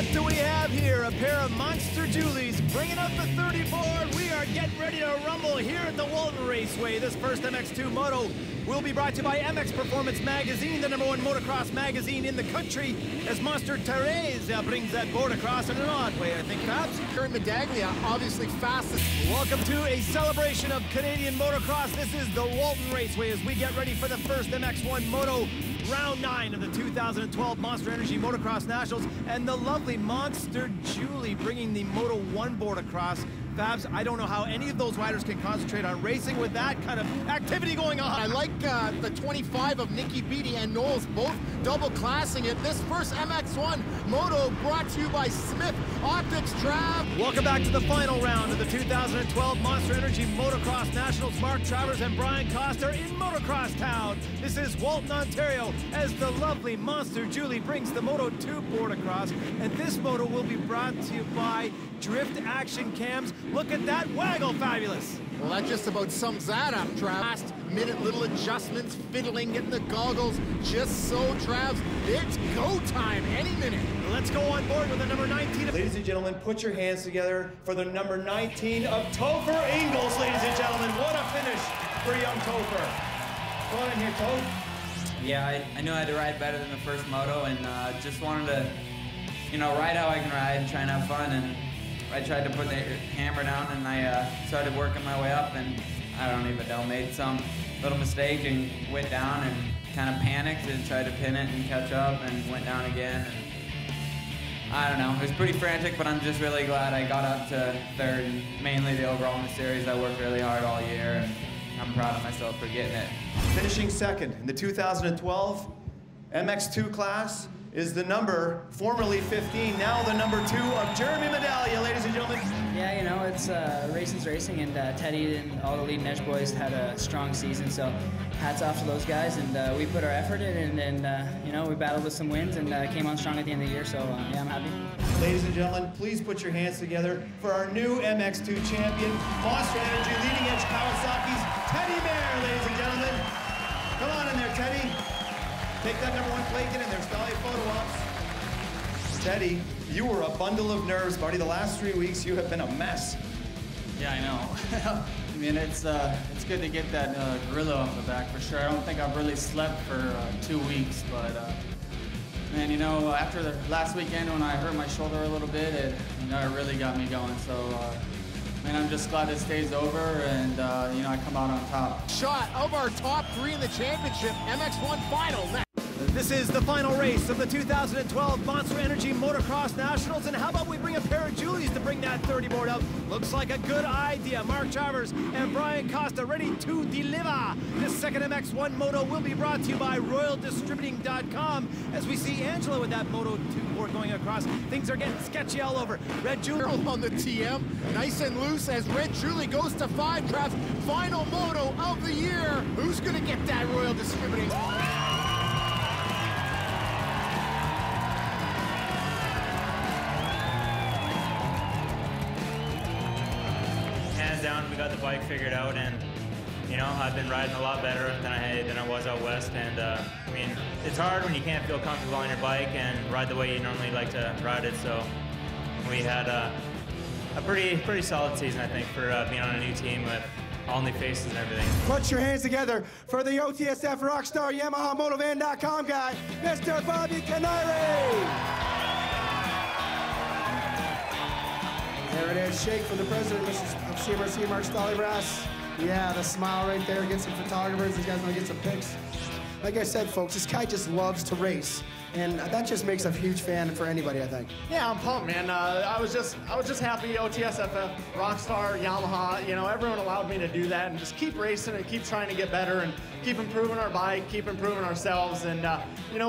What do we have here? A pair of Monster Julies bringing up the 30 board. We are getting ready to rumble here at the Walton Raceway. This first MX2 Moto will be brought to you by MX Performance Magazine, the #1 motocross magazine in the country, as Monster Therese brings that board across in an odd way, I think, perhaps. Current Medaglia, obviously fastest. Welcome to a celebration of Canadian motocross. This is the Walton Raceway as we get ready for the first MX1 Moto Round 9 of the 2012 Monster Energy Motocross Nationals, and the lovely Monster Julie bringing the Moto 1 board across. Fabs, I don't know how any of those riders can concentrate on racing with that kind of activity going on. I like the 25 of Nikki Beatty and Knowles both double classing it. This first MX1 Moto brought to you by Smith Optics Trav. Welcome back to the final round of the 2012 Monster Energy Motocross Nationals. Mark Travers and Brian Costa in Motocross Town. This is Walton, Ontario, as the lovely Monster Julie brings the Moto 2 board across. And this moto will be brought to you by Drift Action Cams. Look at that waggle, fabulous. Well, that just about sums that up, Trav. Last minute little adjustments, fiddling, getting the goggles just so, Trav. It's go time any minute. Let's go on board with the number 19. Ladies and gentlemen, put your hands together for the number 19 of Topher Ingles, ladies and gentlemen. What a finish for young Topher. Go on in here, Topher. Yeah, I knew I had to ride better than the first moto, and just wanted to, ride how I can ride and try and have fun. And I tried to put the hammer down, and I started working my way up, and I don't even know, made some little mistake and went down and kind of panicked and tried to pin it and catch up and went down again. And I don't know, it was pretty frantic, but I'm just really glad I got up to third, and mainly the overall in the series. I worked really hard all year, and I'm proud of myself for getting it. Finishing second in the 2012 MX2 class is the number, formerly 15, now the number 2 of Jeremy Medaglia, ladies and gentlemen. Yeah, it's racing's racing, and Teddy and all the leading edge boys had a strong season, so hats off to those guys, and we put our effort in, and we battled with some wins and came on strong at the end of the year, so yeah, I'm happy. Ladies and gentlemen, please put your hands together for our new MX2 champion, Monster Energy leading edge Kawasaki's Teddy Mayer, ladies and gentlemen. Come on in there, Teddy. Take that number 1 plate, get in there, style your photo ops. Teddy, you were a bundle of nerves, buddy. The last 3 weeks, you have been a mess. Yeah, I know. I mean, it's good to get that gorilla off the back for sure. I don't think I've really slept for 2 weeks, but man, after the last weekend when I hurt my shoulder a little bit, it really got me going. So, man, I'm just glad this day's over, and I come out on top. Shot of our top 3 in the championship, MX1 final. This is the final race of the 2012 Monster Energy Motocross Nationals, and how about we bring a pair of Julies to bring that 30 board out? Looks like a good idea. Mark Travers and Brian Costa ready to deliver. This second MX1 Moto will be brought to you by RoyalDistributing.com. As we see Angela with that Moto 2 board going across, things are getting sketchy all over. Red Julie on the TM, nice and loose as Red Julie goes to 5. Trav's final Moto of the year. Who's gonna get that Royal Distributing? Down, we got the bike figured out, and I've been riding a lot better than I was out west. And I mean, it's hard when you can't feel comfortable on your bike and ride the way you normally like to ride it. So we had a pretty solid season, I think, for being on a new team with all new faces and everything. Put your hands together for the OTSF Rockstar Yamaha Motovan.com guy, Mr. Bobby Canary. There it is, shake from the president of CMRC, Mark Stollybrass. Yeah, the smile right there, get some photographers, these guys want to get some pics. Like I said, folks, this guy just loves to race, and that just makes a huge fan for anybody, I think. Yeah, I'm pumped, man. I was just happy OTSF, Rockstar, Yamaha, everyone allowed me to do that and just keep racing and keep trying to get better and keep improving our bike, keep improving ourselves, and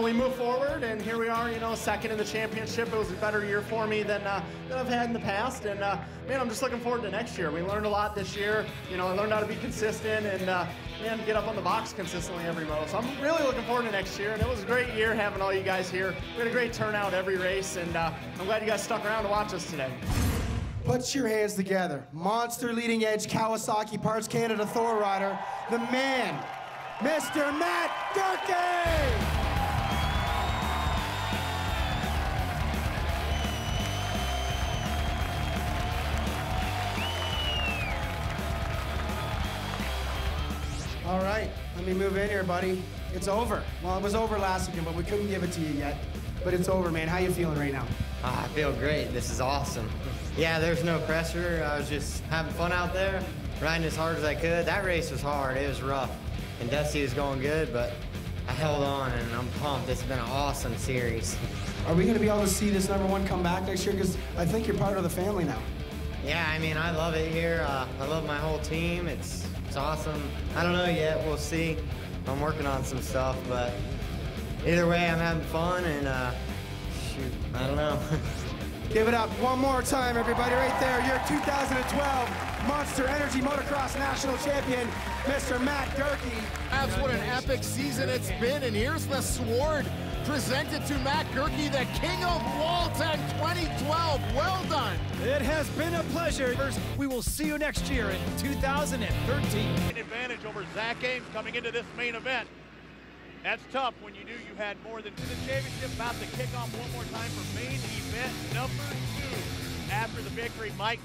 we move forward, and here we are, second in the championship. It was a better year for me than I've had in the past, and man, I'm just looking forward to next year. We learned a lot this year. I learned how to be consistent and man, get up on the box consistently every moto. So I'm really looking forward to next year, and it was a great year having all you guys here. We had a great turnout every race, and I'm glad you guys stuck around to watch us today. Put your hands together. Monster leading edge Kawasaki Parts Canada Thor rider, the man, Mr. Matt Durkee! All right, let me move in here, buddy. It's over. Well, it was over last weekend, but we couldn't give it to you yet. But it's over, man. How you feeling right now? I feel great. This is awesome. Yeah, there's no pressure. I was just having fun out there, riding as hard as I could. That race was hard. It was rough. And Dusty was going good, but I held on, and I'm pumped. It's been an awesome series. Are we going to be able to see this #1 come back next year? Because I think you're part of the family now. Yeah, I mean, I love it here. I love my whole team. It's awesome. I don't know yet. We'll see. I'm working on some stuff, but either way, I'm having fun, and shoot, I don't know. Give it up one more time, everybody, right there. Your 2012 Monster Energy Motocross National Champion, Mr. Matt Gerke. That's what an epic season it's been, and here's the sword presented to Matt Gerke, the King of Walton 2012. Well done. It has been a pleasure. We will see you next year in 2013. Advantage over Zach Ames coming into this main event. That's tough when you knew you had more than the championship. About to kick off one more time for main event number 2. After the victory, Mike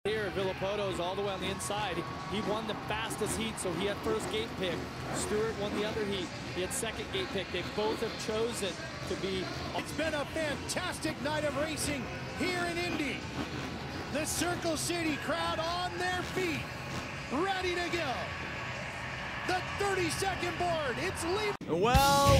Here, Villapoto's all the way on the inside. He won the fastest heat, so he had first gate pick. Stewart won the other heat. He had second gate pick. They both have chosen to be... It's been a fantastic night of racing here in Indy. The Circle City crowd on their feet, ready to go. The 30-second board, it's leaving. Well,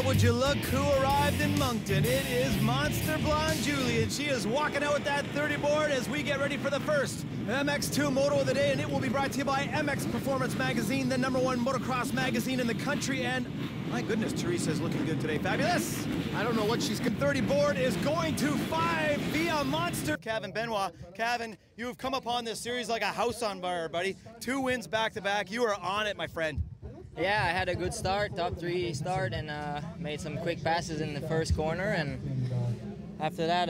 would you look who arrived in Moncton? It is Monster Blonde Julie, and she is walking out with that 30 board as we get ready for the first MX2 Moto of the day, and it will be brought to you by MX Performance Magazine, the #1 motocross magazine in the country, and my goodness, Teresa's looking good today. Fabulous. I don't know what she's... 30 board is going to 5 via Monster. Kevin Benoit. Kevin, you have come upon this series like a house on fire, buddy. 2 wins back-to-back. You are on it, my friend. Yeah, I had a good start, top 3 start, and made some quick passes in the first corner, and after that,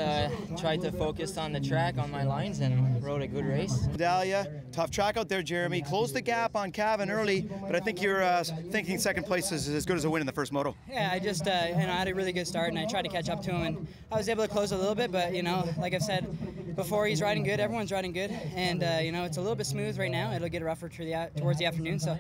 tried to focus on the track, on my lines, and rode a good race. Dahlia, tough track out there, Jeremy. Closed the gap on Kevin early, but I think you're thinking second place is as good as a win in the first moto. Yeah, I just, I had a really good start, and I tried to catch up to him, and I was able to close a little bit, but, like I've said before, he's riding good, everyone's riding good, and, it's a little bit smooth right now. It'll get rougher towards the afternoon, so,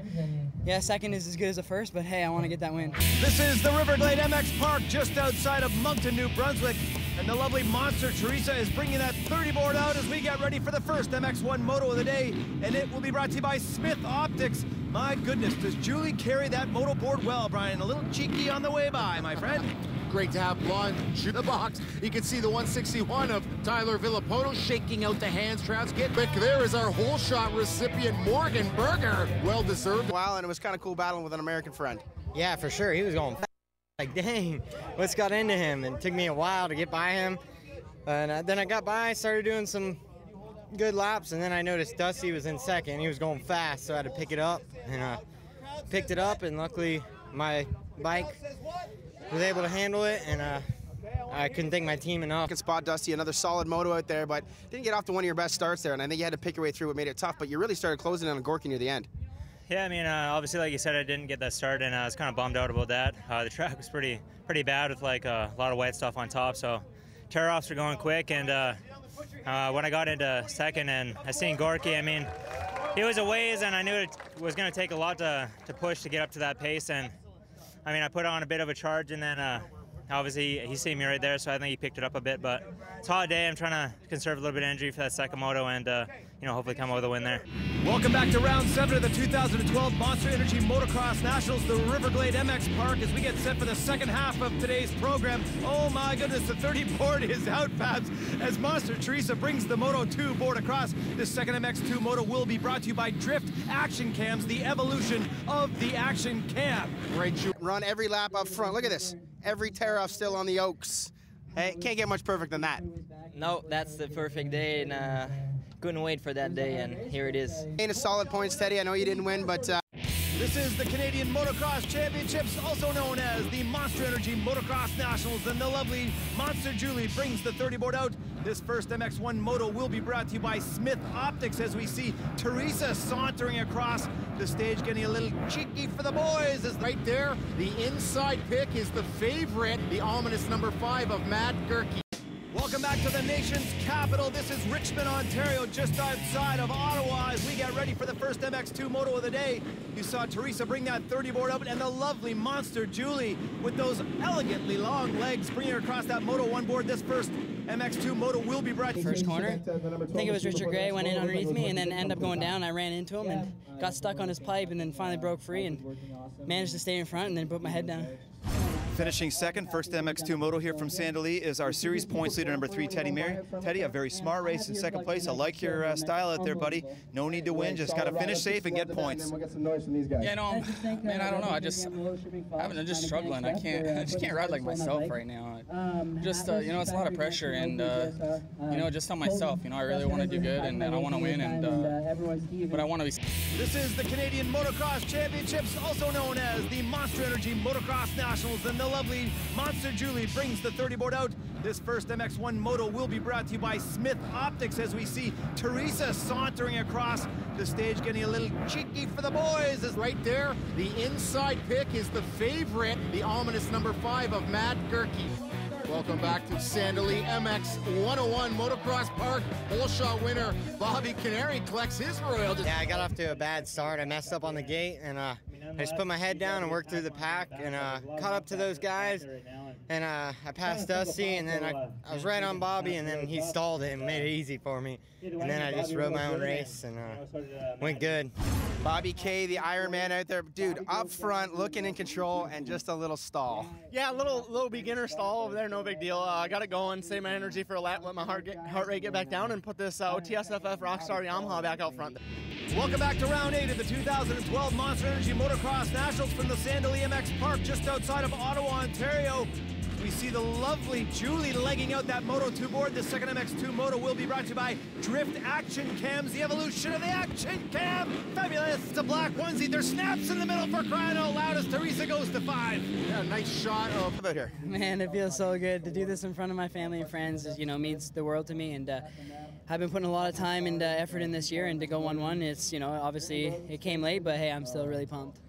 yeah, second is as good as the first, but, hey, I want to get that win. This is the Riverglade MX Park just outside of Moncton, New Brunswick. And the lovely Monster Teresa is bringing that 30 board out as we get ready for the first MX1 Moto of the day. And it will be brought to you by Smith Optics. My goodness, does Julie carry that moto board well, Brian? A little cheeky on the way by, my friend. Great to have Blonde shoot the box. You can see the 161 of Tyler Villapoto shaking out the hands. Trouts get back. There is our whole shot recipient, Morgan Berger. Well deserved. Wow, and it was kind of cool battling with an American friend. Yeah, for sure. He was going like, dang, what's got into him? And it took me a while to get by him. And then I got by, started doing some good laps, and then I noticed Dusty was in second. He was going fast, so I had to pick it up. And picked it up, and luckily my bike was able to handle it, and I couldn't thank my team enough. Good spot, Dusty. Another solid moto out there, but didn't get off to one of your best starts there, and I think you had to pick your way through what made it tough, but you really started closing on Gorky near the end. Yeah, I mean, obviously, like you said, I didn't get that start, and I was kind of bummed out about that. The track was pretty bad with like a lot of wet stuff on top, so tear-offs were going quick. And when I got into second and I seen Gorky, I mean, it was a ways, and I knew it was going to take a lot to push to get up to that pace. And I mean, I put on a bit of a charge, and then obviously he seen me right there, so I think he picked it up a bit. But it's a hot day. I'm trying to conserve a little bit of energy for that second moto, and hopefully come out with a win there. Welcome back to round 7 of the 2012 Monster Energy Motocross Nationals, the Riverglade MX Park, as we get set for the second half of today's program. Oh my goodness, the 30 board is out, Fabs, as Monster Teresa brings the Moto 2 board across. This second MX2 Moto will be brought to you by Drift Action Cams, the evolution of the action cam. Great run every lap up front. Look at this. Every tear-off still on the Oaks. Hey, can't get much perfect than that. No, that's the perfect day, and couldn't wait for that day, and here it is. Ain't a solid points, Teddy. I know you didn't win, but... This is the Canadian Motocross Championships, also known as the Monster Energy Motocross Nationals, and the lovely Monster Julie brings the 30 board out. This first MX1 Moto will be brought to you by Smith Optics, as we see Teresa sauntering across the stage, getting a little cheeky for the boys. As right there, the inside pick is the favorite, the ominous number 5 of Matt Gerke. Welcome back to the nation's capital. This is Richmond, Ontario, just outside of Ottawa as we get ready for the first MX2 moto of the day. You saw Teresa bring that 30 board up and the lovely Monster Julie with those elegantly long legs bringing her across that Moto 1 board. This first MX2 moto will be brought. First corner, I think it was Richard Gray, went in underneath me and then ended up going down. I ran into him and got stuck on his pipe and then finally broke free and managed to stay in front and then put my head down. Finishing second, first MX2 moto here from Sandali is our series points leader, number 3, Teddy Mary. Teddy, a very smart race in second place. I like your style out there, buddy. No need to win, just got to finish safe and get points. Yeah, no, man, I don't know. I'm just struggling. I just can't ride like myself right now. Just, you know, it's a lot of pressure and, you know, just on myself. You know, I really want to do good and I want to win, and but I want to be. This is the Canadian Motocross Championships, also known as the Monster Energy Motocross Nationals, and the lovely Monster Julie brings the 30 board out. This first MX1 moto will be brought to you by Smith Optics as we see Teresa sauntering across the stage, getting a little cheeky for the boys. Right there, the inside pick is the favorite, the ominous number 5 of Matt Gerke. Welcome back to Sandali MX 101 Motocross Park. Whole shot winner Bobby Canary collects his royalty. Yeah, I got off to a bad start. I messed up on the gate, and I just put my head down and worked through the pack and caught up to those guys. And I passed Dusty, and then I was right on Bobby, and then he stalled it and made it easy for me. And then I just rode my own race and went good. Bobby K, the Iron Man out there. Dude, up front, looking in control, and just a little stall. Yeah, a little beginner stall over there, no big deal. I got it going, save my energy for a lap, let my heart rate get back down, and put this OTSFF Rockstar Yamaha back out front. Welcome back to round 8 of the 2012 Monster Energy Motocross Nationals from the Sandali MX Park just outside of Ottawa, Ontario. We see the lovely Julie legging out that Moto 2 board. The second MX2 moto will be brought to you by Drift Action Cams, the evolution of the Action Cam. Fabulous. It's a black onesie. There's snaps in the middle for crying out loud as Teresa goes to 5. Yeah, nice shot of about here. Man, it feels so good to do this in front of my family and friends. You know, means the world to me, and I've been putting a lot of time and effort in this year, and to go 1-1, it's, you know, obviously it came late, but hey, I'm still really pumped.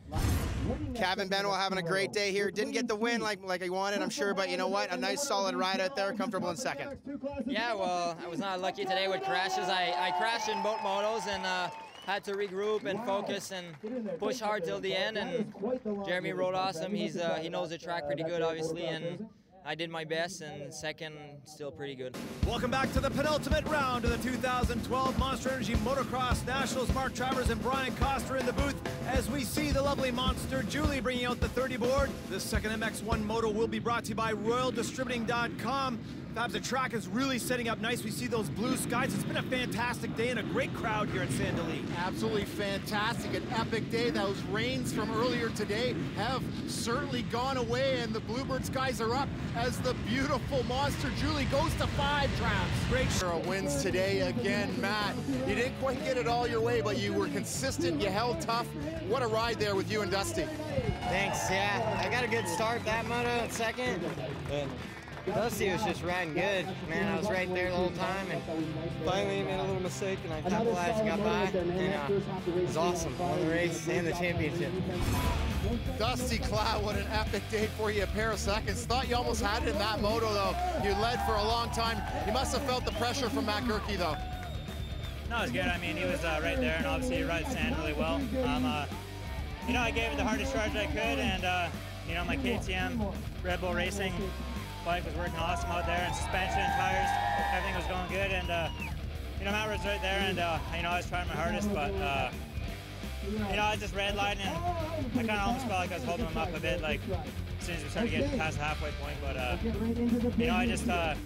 Kevin Benwell having a great day here. Didn't get the win like he wanted, I'm sure, but you know what? A nice solid ride out there, comfortable in second. Yeah, well, I was not lucky today with crashes. I crashed in both motos and had to regroup and focus and push hard till the end. And Jeremy rode awesome. He knows the track pretty good, obviously, and I did my best, and second, still pretty good. Welcome back to the penultimate round of the 2012 Monster Energy Motocross Nationals. Mark Travers and Brian Coster in the booth as we see the lovely Monster Julie bringing out the 30 board. This second MX1 moto will be brought to you by RoyalDistributing.com. Fabs, the track is really setting up nice. We see those blue skies. It's been a fantastic day and a great crowd here at Sandali. Absolutely fantastic, an epic day. Those rains from earlier today have certainly gone away, and the bluebird skies are up as the beautiful Monster Julie goes to 5 traps. Great wins today again, Matt. You didn't quite get it all your way, but you were consistent. You held tough. What a ride there with you and Dusty. Thanks, yeah. I got a good start that moto at second. Dusty was just riding good. Man, I was right there the whole time, and finally made a little mistake, and I capitalized and got by, and it was awesome. Won the race and the championship. Dusty Cloud, what an epic day for you, a pair of seconds. Thought you almost had it in that moto, though. You led for a long time. You must have felt the pressure from Matt Gerke, though. No, it was good. I mean, he was right there, and obviously he rides sand really well. You know, I gave it the hardest charge I could, and, you know, my KTM Red Bull Racing bike was working awesome out there, and suspension, tires, everything was going good, and you know, Matt was right there, and you know, I was trying my hardest, but you know, I just redlined, and I kind of almost felt like I was holding him up a bit, like as soon as we started getting past the halfway point, but you know, I just I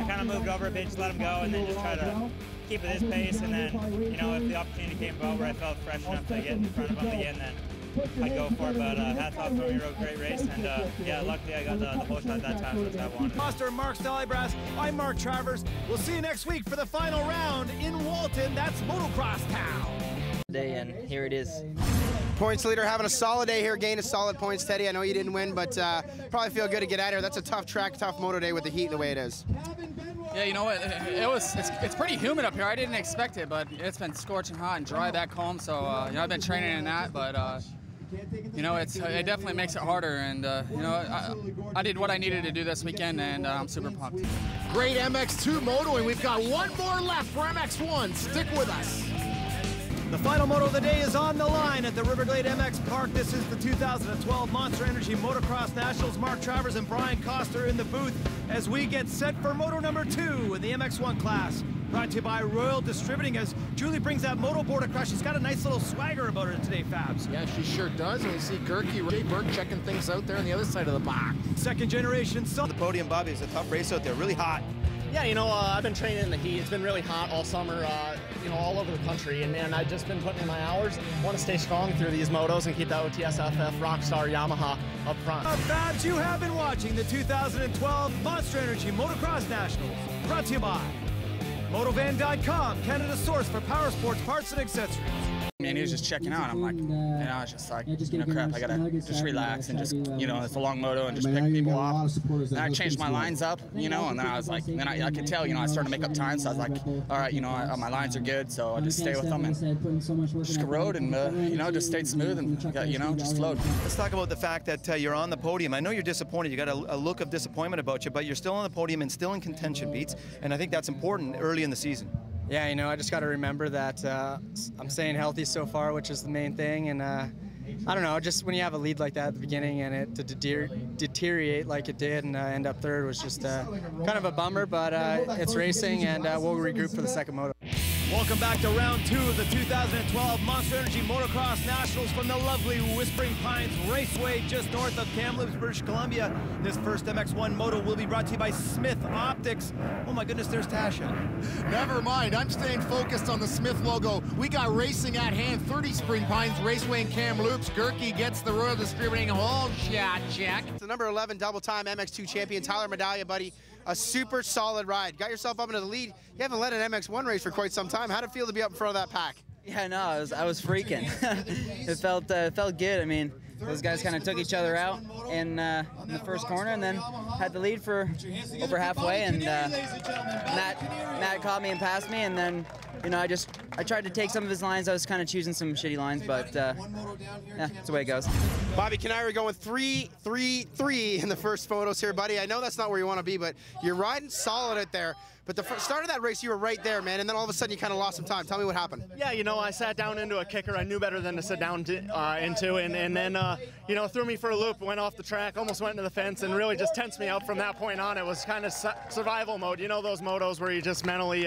kind of moved over a bit, just let him go, and then just try to keep at his pace, and then, you know, if the opportunity came about where I felt fresh enough to get in front of him again, then I'd go for it, but hats off to him, he rode a great race, and yeah, luckily I got the whole shot that time, so that's what I wanted. Foster and Mark Stallybrass, I'm Mark Travers. We'll see you next week for the final round in Walton. That's Motocross Town. Day, and here it is. Points leader having a solid day here, gained a solid points, Teddy. I know you didn't win, but probably feel good to get out here. That's a tough track, tough moto day with the heat the way it is. Yeah, you know what? It's pretty humid up here. I didn't expect it, but it's been scorching hot and dry back home. So you know, I've been training in that, but you know, it definitely makes it harder. And you know, I did what I needed to do this weekend, and I'm super pumped. Great MX2 moto, and we've got one more left for MX1. Stick with us. The final moto of the day is on the line at the Riverglade MX Park. This is the 2012 Monster Energy Motocross Nationals. Mark Travers and Brian Coster in the booth as we get set for moto number 2 in the MX1 class. Brought to you by Royal Distributing as Julie brings that moto board across. She's got a nice little swagger about her today, Fabs. Yeah, she sure does. And we see Gerke, Jay Burke checking things out there on the other side of the box. Second generation. The podium, Bobby, is a tough race out there, really hot. Yeah, you know, I've been training in the heat. It's been really hot all summer, you know, all over the country. And I've just been putting in my hours. I want to stay strong through these motos and keep that OTSFF Rockstar Yamaha up front. Fabs, you have been watching the 2012 Monster Energy Motocross Nationals. Brought to you by Motovan.com, Canada's source for power sports parts and accessories. And he was just checking out. I'm like, and I was just like, you know, crap, I gotta just relax and just, you know, it's a long moto and just pick people off. And I changed my lines up, you know, and then I was like, then I could tell, you know, I started to make up time, so I was like, all right, you know, my lines are good, so I just stay with them and just rode and, you know, just stayed smooth and, you know, just flowed. Let's talk about the fact that you're on the podium. I know you're disappointed. You got a look of disappointment about you, but you're still on the podium and still in contention, Beats, and I think that's important early in the season. Yeah, you know, I just got to remember that I'm staying healthy so far, which is the main thing. And I don't know, just when you have a lead like that at the beginning and it to deteriorate like it did and end up third was just kind of a bummer, but it's racing and we'll regroup for the second moto. Welcome back to round 2 of the 2012 Monster Energy Motocross Nationals from the lovely Whispering Pines Raceway just north of Kamloops, British Columbia. This first MX1 moto will be brought to you by Smith Optics. Oh my goodness, there's Tasha. Never mind, I'm staying focused on the Smith logo. We got racing at hand, 30 Spring Pines Raceway in Kamloops. Gerke gets the Royal Distributing whole shot check. It's the number 11 double-time MX2 champion, Tyler Medallia, buddy. A super solid ride. Got yourself up into the lead. You haven't led an MX1 race for quite some time. How'd it feel to be up in front of that pack? Yeah, no, I was freaking. It felt good. I mean, those guys kind of took each other out in the first corner and then had the lead for over halfway. And Matt caught me and passed me, and then, you know, I tried to take some of his lines. I was kind of choosing some shitty lines, but yeah, that's the way it goes. Bobby Canary going 3-3-3 in the first photos here, buddy. I know that's not where you want to be, but you're riding solid out there. But the start of that race, you were right there, man, and then all of a sudden you kind of lost some time. Tell me what happened. Yeah, you know, I sat down into a kicker I knew better than to sit down into, and then, you know, threw me for a loop, went off the track, almost went into the fence, and really just tensed me out from that point on. It was kind of survival mode. You know those motos where you just mentally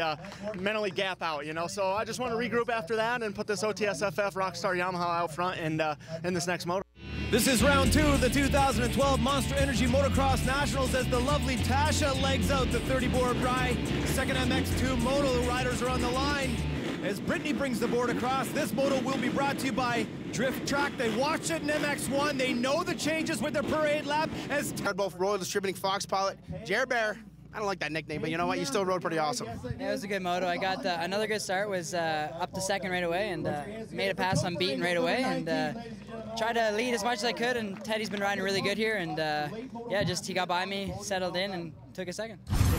gap out, you know? So I just want to regroup after that and put this OTSFF Rockstar Yamaha out front and in this next moto. This is round 2 of the 2012 Monster Energy Motocross Nationals as the lovely Tasha legs out the 30-board ride. Second MX2 moto riders are on the line. As Brittany brings the board across, this moto will be brought to you by Drift Track. They watched it in MX1. They know the changes with their parade lap. As both Royal Distributing Fox Pilot, Jared Bear. I don't like that nickname, but you know what? You still rode pretty awesome. Yeah, it was a good moto. I got another good start. Was up to second right away and made a pass unbeaten right away and tried to lead as much as I could. And Teddy's been riding really good here. And yeah, just he got by me, settled in, and took a second.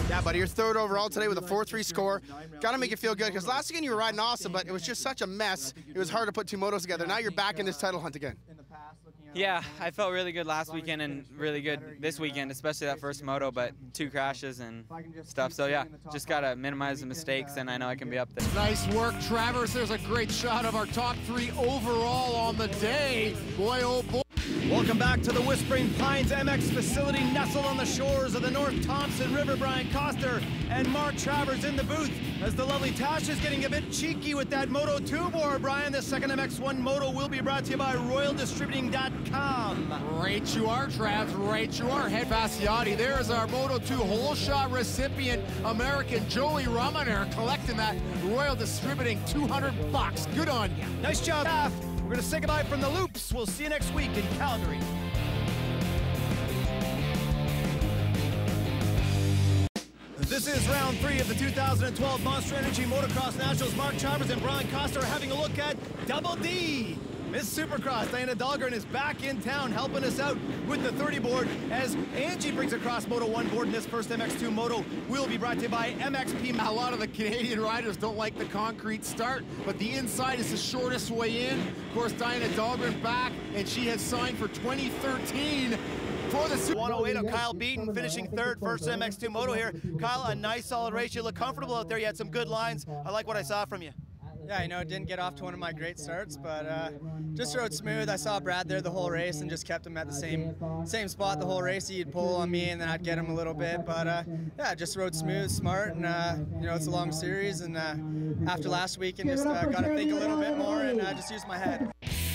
Yeah, buddy, you're third overall today with a 4-3 score. Got to make you feel good because last weekend you were riding awesome, but it was just such a mess. It was hard to put two motos together. Now you're back in this title hunt again. Yeah, I felt really good last weekend and really good this weekend, especially that first moto, but 2 crashes and stuff. So yeah, just got to minimize the mistakes, and I know I can be up there. Nice work, Travers. There's a great shot of our top 3 overall on the day. Boy, oh boy. Welcome back to the Whispering Pines MX facility, nestled on the shores of the North Thompson River. Brian Coster and Mark Travers in the booth as the lovely Tasha's getting a bit cheeky with that Moto 2 board. Brian, the second MX1 moto will be brought to you by RoyalDistributing.com. Right you are, Travs, right you are. Head Fasciotti. There's our Moto 2 whole shot recipient, American Joey Ruminer, collecting that Royal Distributing $200. Good on you. Nice job, Taff. We're going to say goodbye from the loops. We'll see you next week in Calgary. This is round 3 of the 2012 Monster Energy Motocross Nationals. Mark Travers and Brian Coster are having a look at Double D. Miss Supercross, Diana Dahlgren, is back in town helping us out with the 30 board as Angie brings across Moto 1 board in this first MX2 Moto will be brought to you by MXP. A lot of the Canadian riders don't like the concrete start, but the inside is the shortest way in. Of course, Diana Dahlgren back, and she has signed for 2013 for the 108 Kyle Beaton finishing third, first MX2 Moto here. Kyle, a nice solid race. You look comfortable out there. You had some good lines. I like what I saw from you. Yeah, you know, didn't get off to one of my great starts, but just rode smooth. I saw Brad there the whole race and just kept him at the same spot the whole race. He'd pull on me and then I'd get him a little bit, but yeah, just rode smooth, smart, and you know, it's a long series, and after last weekend, just got to think a little bit more and just use my head.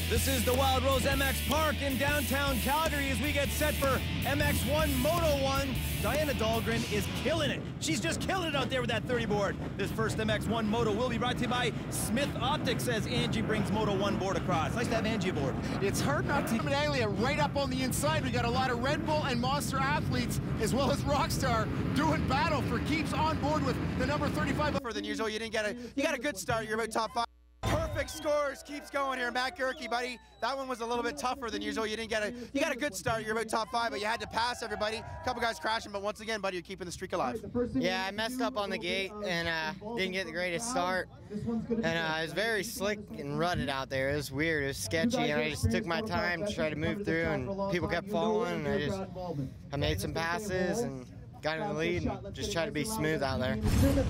This is the Wild Rose MX Park in downtown Calgary as we get set for MX1 Moto 1. Diana Dahlgren is killing it. She's just killing it out there with that 30 board. This first MX1 Moto will be brought to you by Smith Optics as Angie brings Moto 1 board across. Nice to have Angie aboard. It's hard not to. Anglia right up on the inside. We got a lot of Red Bull and Monster athletes as well as Rockstar doing battle for keeps on board with the number 35. Further than usual, you got a good start. You're about top 5. Perfect scores, keeps going here. Matt Gerke, buddy, that one was a little bit tougher than usual. You got a good start. You're about top 5, but you had to pass everybody. A couple guys crashing, but once again, buddy, you're keeping the streak alive. Yeah, I messed up on the gate and didn't get the greatest start. And it was very slick and rutted out there. It was weird. It was sketchy, and I just took my time to try to move through, and people kept falling. And I made some passes and got in the lead and just tried to be smooth out there.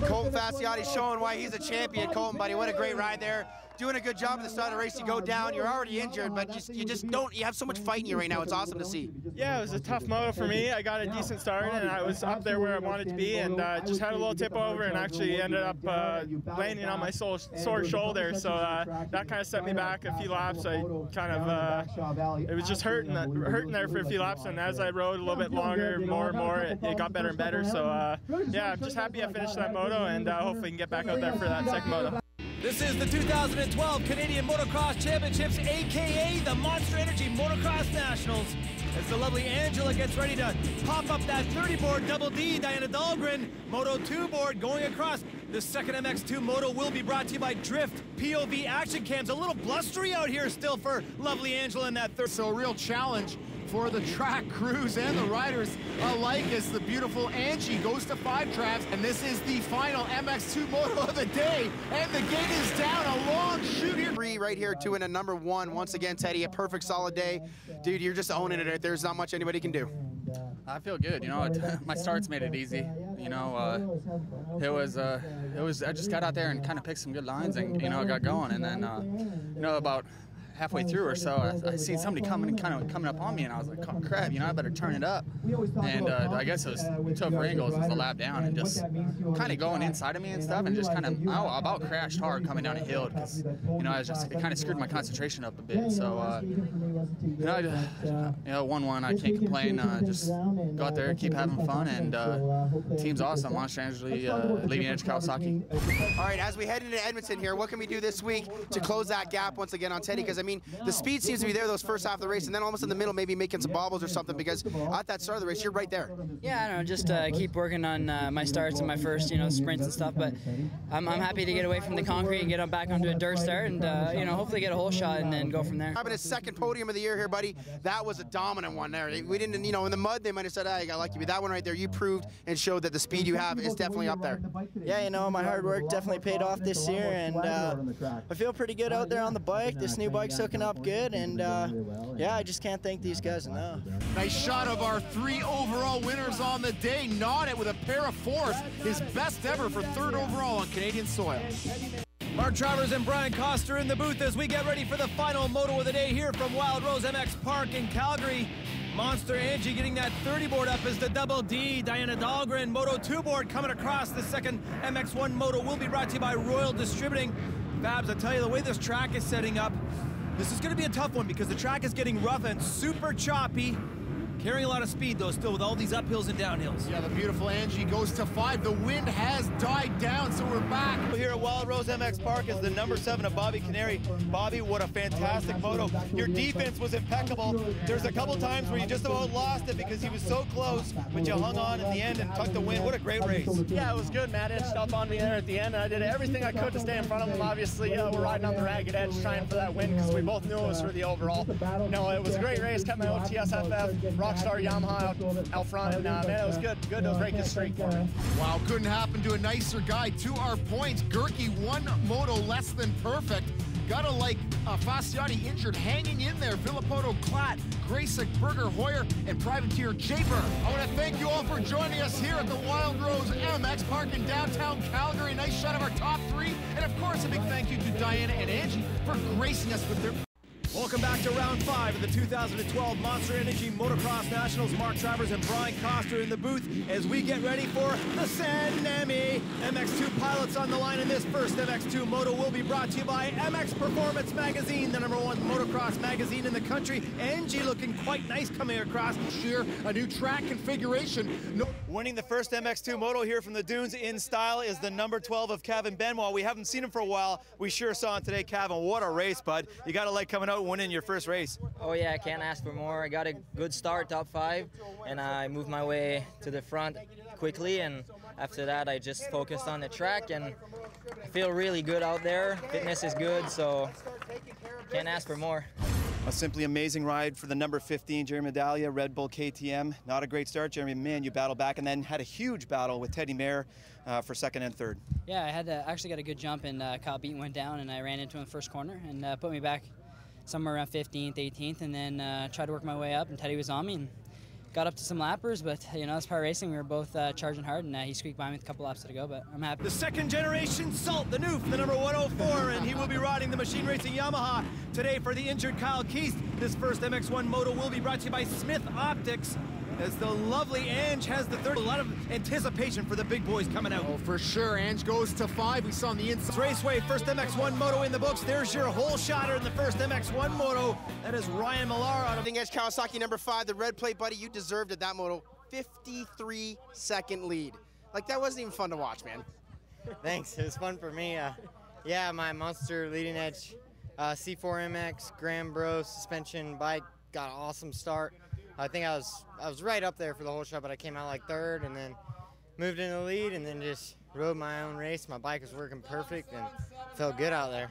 Colton Fasciotti showing why he's a champion. Colton, buddy, what a great ride there. Doing a good job at the start of the race. You go down, you're already injured, but you have so much fight in you right now. It's awesome to see. Yeah, it was a tough moto for me. I got a decent start, and I was up there where I wanted to be, and just had a little tip over, and actually ended up landing on my sore shoulder. So that kind of set me back a few laps. I kind of it was just hurting there for a few laps, and as I rode a little bit longer, more and more, it got better and better. So yeah, I'm just happy I finished that moto, and hopefully we can get back out there for that second moto. This is the 2012 Canadian Motocross Championships, aka the Monster Energy Motocross Nationals. As the lovely Angela gets ready to pop up that 30 board double D, Diana Dahlgren, Moto 2 board going across. The second MX2 Moto will be brought to you by Drift POV Action Cams. A little blustery out here still for lovely Angela in that third. So a real challenge for the track crews and the riders alike as the beautiful Angie goes to 5 traps, and this is the final MX2 Moto of the day, and the gate is down. A long shoot here. 3 right here, 2 in a number 1. Once again, Teddy, a perfect solid day. Dude, you're just owning it. There's not much anybody can do. I feel good, you know. My starts made it easy, you know. It was. I just got out there and kind of picked some good lines, and you know, I got going, and then you know, about halfway through or so, I seen somebody coming up on me, and I was like, oh, crap, you know, I better turn it up. And I guess it was took Ringles as the lap down, and just kind of going inside of me and stuff, and just kind of about crashed hard coming down a hill because, you know, it kind of screwed my concentration up a bit. So, you know, 1-1, I can't complain. Just go out there, keep having fun, and team's awesome. Monster Energy, leading edge Kawasaki. All right, as we head into Edmonton here, what can we do this week to close that gap once again on Teddy? Because I mean, the speed seems to be there those first half of the race, and then almost in the middle, maybe making some bobbles or something, because at that start of the race, you're right there. Yeah, I don't know, just keep working on my starts and my first, you know, sprints and stuff, but I'm happy to get away from the concrete and get back onto a dirt start and, you know, hopefully get a hole shot and then go from there. Having his second podium of the year here, buddy, that was a dominant one there. We didn't, you know, in the mud, they might have said, I got lucky, but that one right there, you proved and showed that the speed you have is definitely up there. Yeah, you know, my hard work definitely paid off this year, and I feel pretty good out there on the bike. This new bike's hooking up good, and yeah, I just can't thank these guys enough. Nice shot of our 3 overall winners on the day. Gnawed it with a pair of 4s, his best ever for 3rd overall on Canadian soil. Mark Travers and Brian Coster in the booth as we get ready for the final moto of the day here from Wild Rose MX Park in Calgary. Monster Angie getting that 30 board up as the double D. Diana Dahlgren, Moto 2 board coming across. The second MX1 Moto will be brought to you by Royal Distributing. Babs, I tell you, the way this track is setting up, this is going to be a tough one because the track is getting rough and super choppy. Carrying a lot of speed, though, still with all these uphills and downhills. Yeah, the beautiful Angie goes to 5. The wind has died down, so we're back. Here at Wild Rose MX Park is the number 7 of Bobby Canary. Bobby, what a fantastic moto. Your defense was impeccable. There's a couple times where you just about lost it because he was so close, but you hung on in the end and tucked the win. What a great race. Yeah, it was good. Matt inched up on me there at the end, and I did everything I could to stay in front of him. Obviously, we're riding on the ragged edge trying for that win because we both knew it was for the overall. No, it was a great race. Kept my OTSFF, Rockstar Yamaha out front, and man, it was good. Good to break his streak for me. Wow, couldn't happen to a nicer guy. To our points, Gerke 1 moto less than perfect. Gotta like Fasciati injured, hanging in there. Villapoto, Klatt, Graysick, Berger, Hoyer, and Privateer Japer. I want to thank you all for joining us here at the Wild Rose MX Park in downtown Calgary. Nice shot of our top 3. And of course, a big thank you to Diana and Angie for gracing us with their... Welcome back to round 5 of the 2012 Monster Energy Motocross Nationals. Mark Travers and Brian Coster in the booth as we get ready for the San Nemi. MX2 pilots on the line in this first MX2 moto will be brought to you by MX Performance Magazine, the #1 motocross magazine in the country. Angie looking quite nice coming across. Sheer a new track configuration. No. Winning the first MX2 moto here from the dunes in style is the number 12 of Kevin Benoit. We haven't seen him for a while. We sure saw him today, Kevin. What a race, bud. You got to like coming out winning your first race. Oh yeah, I can't ask for more. I got a good start, top 5, and I moved my way to the front quickly, and after that I just focused on the track, and I feel really good out there. Fitness is good, so can't ask for more. A simply amazing ride for the number 15, Jeremy Medaglia, Red Bull KTM. Not a great start, Jeremy. Man, you battled back and then had a huge battle with Teddy Mayer for 2nd and 3rd. Yeah, I had actually got a good jump, and Kyle Beaton went down, and I ran into him in the first corner and put me back somewhere around 15th, 18th, and then tried to work my way up, and Teddy was on me and got up to some lappers, but you know, as part of racing, we were both charging hard, and he squeaked by me with a couple laps to go, but I'm happy. The 2nd generation Salt, the Noof, the number 104, and he will be riding the Machine Racing Yamaha today for the injured Kyle Keast. This first MX1 moto will be brought to you by Smith Optics, as the lovely Ange has the 3rd. A lot of anticipation for the big boys coming out. Oh, for sure. Ange goes to 5. We saw on the inside. Raceway, first MX1 moto in the books. There's your hole shotter in the first MX1 moto. That is Ryan Millar out of Edge Kawasaki number 5, the red plate, buddy. You deserved it, that moto. 53-second lead. Like, that wasn't even fun to watch, man. Thanks. It was fun for me. Yeah, my Monster leading edge C4MX Graham Bro suspension bike got an awesome start. I think I was right up there for the whole show, but I came out like 3rd and then moved into the lead and then just rode my own race. My bike was working perfect and felt good out there.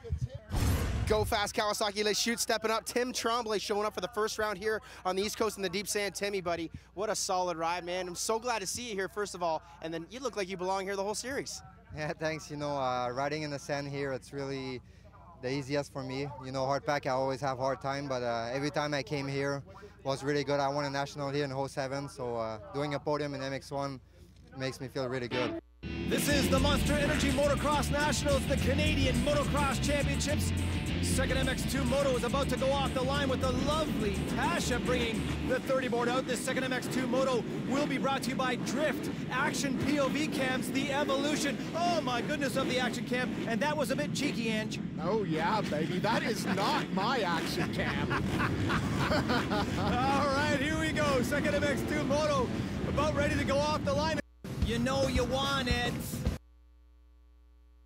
Go fast, Kawasaki. Let's shoot, stepping up. Tim Tremblay showing up for the first round here on the East Coast in the deep sand. Timmy, buddy, what a solid ride, man. I'm so glad to see you here, first of all, and then you look like you belong here the whole series. Yeah, thanks. You know, riding in the sand here, it's really the easiest for me. You know, hard pack, I always have a hard time, but every time I came here was really good. I won a national here in 07, so doing a podium in MX1 makes me feel really good. This is the Monster Energy Motocross Nationals, the Canadian Motocross Championships. 2nd MX2 moto is about to go off the line with the lovely Tasha bringing the 30 board out. This 2nd MX2 moto will be brought to you by Drift Action POV Cams, the evolution. Oh my goodness of the action cam, and that was a bit cheeky, Ange. Oh yeah, baby, that is not my action cam. All right, here we go. 2nd MX2 moto about ready to go off the line. You know you want it.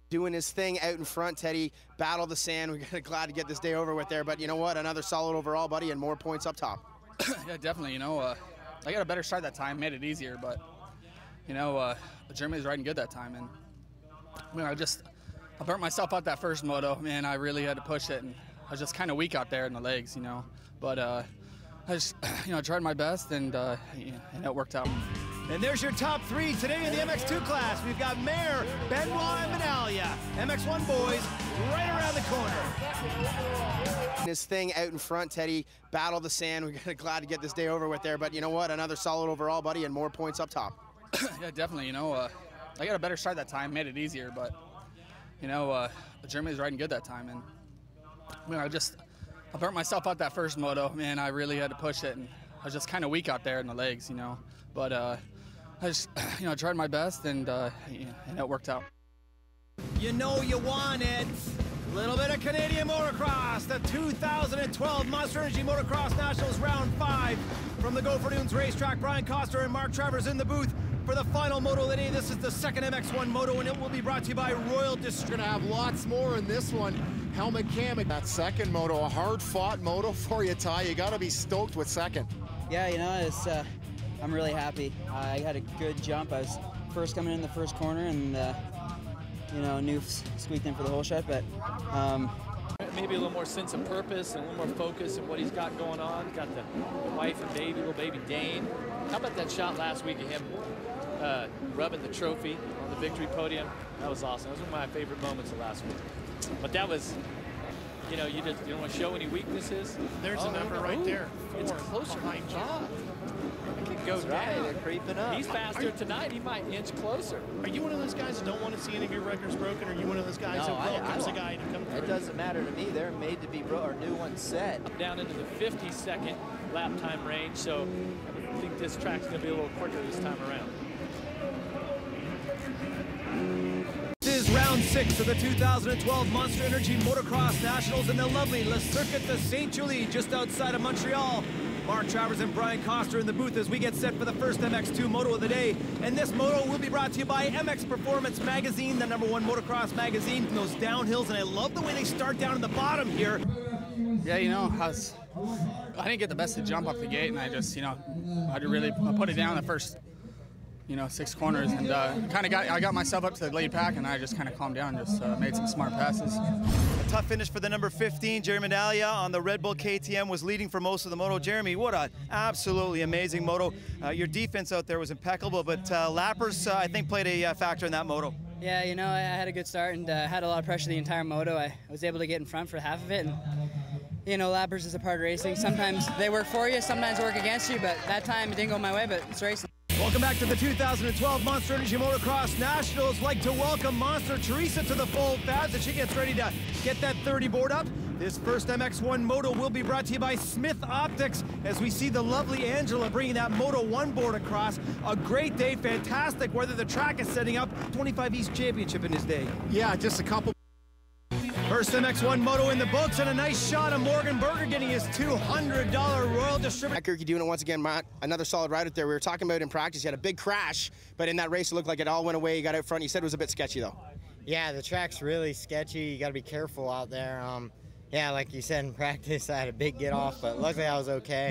Doing his thing out in front, Teddy. Battle the sand. We're glad to get this day over with there, but you know what? Another solid overall, buddy, and more points up top. Yeah, definitely. You know, I got a better start that time, made it easier, but you know, Jeremy was riding good that time, and I mean, I burnt myself out that first moto. Man, I really had to push it, and I was just kind of weak out there in the legs, you know. But I just, you know, tried my best, and it worked out. And there's your top 3 today in the MX2 class. We've got Mayer, Benoit, and Medaglia. MX1 boys right around the corner. His thing out in front, Teddy. Battle the sand. We're glad to get this day over with there, but you know what? Another solid overall, buddy, and more points up top. Yeah, definitely. You know, I got a better start that time, made it easier, but you know, Jeremy was riding good that time, and I mean, I burnt myself out that first moto. Man, I really had to push it, and I was just kind of weak out there in the legs, you know. But I just, you know, tried my best, and it worked out. You know you want it. Little bit of Canadian motocross, the 2012 Monster Energy Motocross Nationals Round 5. From the Gopher Dunes racetrack, Brian Coster and Mark Travers in the booth for the final moto of the day. This is the second MX1 moto, and it will be brought to you by Royal District. Gonna have lots more in this one. Helmut Kamek. That second moto, a hard-fought moto for you, Ty. You gotta be stoked with second. Yeah, you know, I'm really happy. I had a good jump. I was first coming in the first corner, and you know, Noof squeaked in for the whole shot, but maybe a little more sense of purpose and a little more focus in what he's got going on. He's got the wife and baby, little baby Dane. How about that shot last week of him rubbing the trophy on the victory podium? That was awesome. That was one of my favorite moments of last week. But that was, you know, you don't want to show any weaknesses. There's a number right there. It's closer than I thought. It could go down. Right, they're creeping up. He's faster tonight. He might inch closer. Are you one of those guys that don't want to see any of your records broken, or are you one of those guys No, that welcomes a guy to come through? It doesn't matter to me. They're made to be or new ones set. Up down into the 50-second lap time range, so I think this track's going to be a little quicker this time around. This is round 6 of the 2012 Monster Energy Motocross Nationals in the lovely Le Circuit de Saint-Julie, just outside of Montreal. Mark Travers and Brian Coster in the booth as we get set for the first MX2 moto of the day. And this moto will be brought to you by MX Performance Magazine, the #1 motocross magazine. And those downhills, and I love the way they start down in the bottom here. Yeah, you know, I didn't get the best of jump off the gate, and I just, you know, I put it down the first, you know, 6 corners, and I got myself up to the lead pack, and I just kind of calmed down, just made some smart passes. A tough finish for the number 15, Jeremy Medaglia on the Red Bull KTM, was leading for most of the moto. Jeremy, what an absolutely amazing moto. Your defense out there was impeccable, but lappers, I think, played a factor in that moto. yeah, you know, I had a good start and had a lot of pressure the entire moto. I was able to get in front for half of it, and you know, lappers is a part of racing. Sometimes they work for you, sometimes they work against you, but that time it didn't go my way, but it's racing. Welcome back to the 2012 Monster Energy Motocross Nationals. Like to welcome Monster Teresa to the fold fast as she gets ready to get that 30 board up. This first MX1 moto will be brought to you by Smith Optics as we see the lovely Angela bringing that Moto 1 board across. A great day, fantastic weather. The track is setting up 25 East Championship in his day. Yeah, just a couple. First MX1 moto in the books, and a nice shot of Morgan Berger getting his $200 Royal Distributor. Matt Gerke doing it once again, Matt. Another solid ride out there. We were talking about in practice. He had a big crash, but in that race it looked like it all went away. He got out front. You said it was a bit sketchy, though. Yeah, the track's really sketchy. You got to be careful out there. Yeah, like you said in practice, I had a big get off, but luckily I was okay.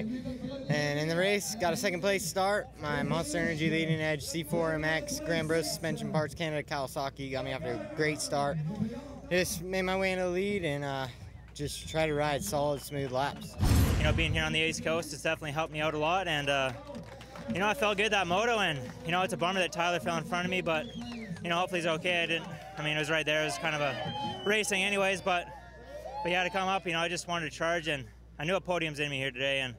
And in the race, got a second place start. My Monster Energy Leading Edge C4MX Grand Bros Suspension Parts Canada Kawasaki got me off to a great start. Just made my way into the lead and just try to ride solid, smooth laps. You know, being here on the East Coast has definitely helped me out a lot, and you know, I felt good that moto, and you know, it's a bummer that Tyler fell in front of me, but you know, hopefully he's okay. I mean, it was right there. It was kind of a racing anyways, but he had to come up. You know, I just wanted to charge, and I knew a podium's in me here today, and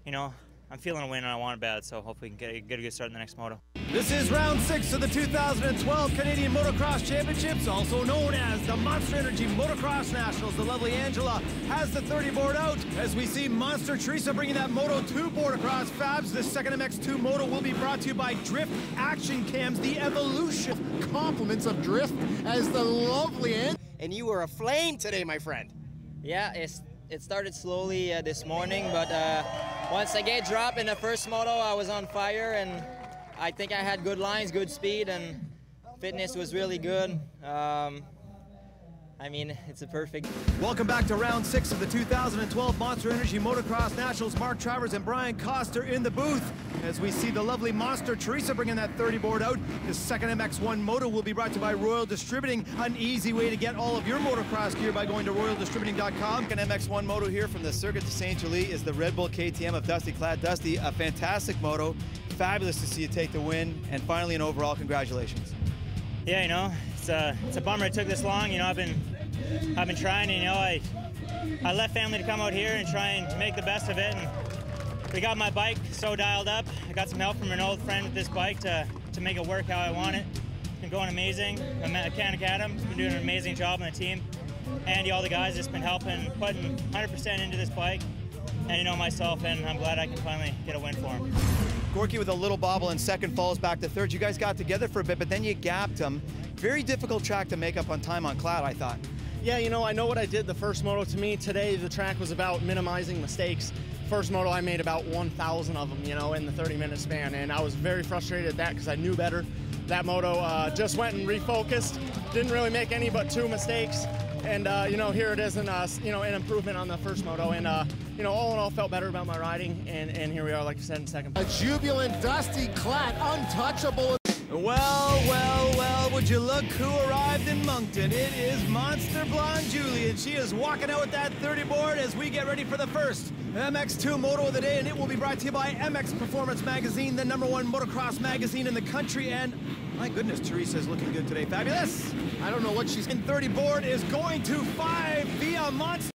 you know, I'm feeling a win and I want it bad, so hopefully we can get a good start in the next moto. This is round 6 of the 2012 Canadian Motocross Championships, also known as the Monster Energy Motocross Nationals. The lovely Angela has the 30 board out as we see Monster Teresa bringing that Moto 2 board across. Fabs, this second MX2 moto will be brought to you by Drift Action Cams, the evolution. Compliments of Drift as the lovely And you were aflame today, my friend. Yeah, it started slowly this morning, but once the gate dropped in the first moto, I was on fire, and I think I had good lines, good speed, and fitness was really good. I mean, it's a perfect. Welcome back to round 6 of the 2012 Monster Energy Motocross Nationals. Mark Travers and Brian Coster in the booth as we see the lovely Monster Teresa bringing that 30 board out. The second MX1 moto will be brought to you by Royal Distributing, an easy way to get all of your motocross gear by going to royaldistributing.com. An MX1 moto here from the Circuit de Saint-Julie is the Red Bull KTM of Dusty Clad. Dusty, a fantastic moto. Fabulous to see you take the win, and finally an overall congratulations. Yeah, you know, it's a bummer it took this long. You know, I've been trying. You know, I left family to come out here and try and make the best of it. And we got my bike so dialed up. I got some help from an old friend with this bike to make it work how I want it. It's been going amazing. Mechanic Adam has been doing an amazing job on the team. Andy, all the guys, just been helping, putting 100% into this bike. And you know, myself, and I'm glad I can finally get a win for him. Gorky with a little bobble in second, falls back to third. You guys got together for a bit, but then you gapped him. Very difficult track to make up on time on Cloud, I thought. Yeah, you know, I know what I did the first moto. To me, today the track was about minimizing mistakes. First moto, I made about 1,000 of them, you know, in the 30-minute span, and I was very frustrated at that because I knew better. That moto just went and refocused, didn't really make any but 2 mistakes, and you know, here it is, and you know, an improvement on the first moto, and you know, all in all, felt better about my riding, and here we are, like I said, in second. A jubilant Dusty Klatt, untouchable. Well, well, well, would you look who arrived in Moncton? It is Monster Blonde Julie, and she is walking out with that 30 board as we get ready for the first MX2 Moto of the day, and it will be brought to you by MX Performance Magazine, the #1 motocross magazine in the country, and my goodness, Teresa's looking good today. Fabulous. I don't know what she's... in 30 board is going to 5 via Monster.